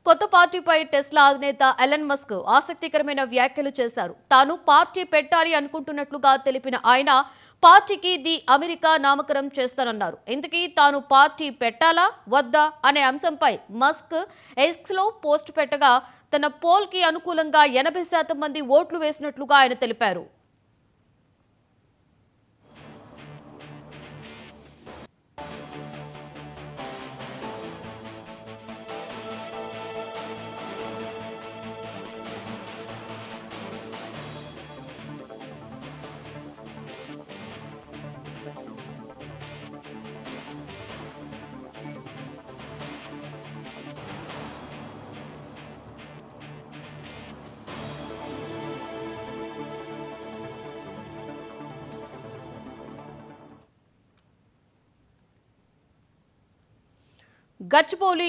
కొత్త పార్టీపై టెస్లా అధినేత ఎలన్ మస్క్ ఆసక్తికరమైన వ్యాఖ్యలు చేశారు. తాను పార్టీ పెట్టాలి అనుకుంటున్నట్లుగా తెలిపిన ఆయన పార్టీకి ది అమెరికా నామకరణం చేస్తానన్నారు. ఇంతకీ తాను పార్టీ పెట్టాలా వద్దా అనే అంశంపై మస్క్ ఎక్స్లో పోస్ట్ పెట్టగా తన పోల్కి అనుకూలంగా 80% మంది ఓట్లు వేసినట్లుగా ఆయన తెలిపారు. గచ్చిబౌలి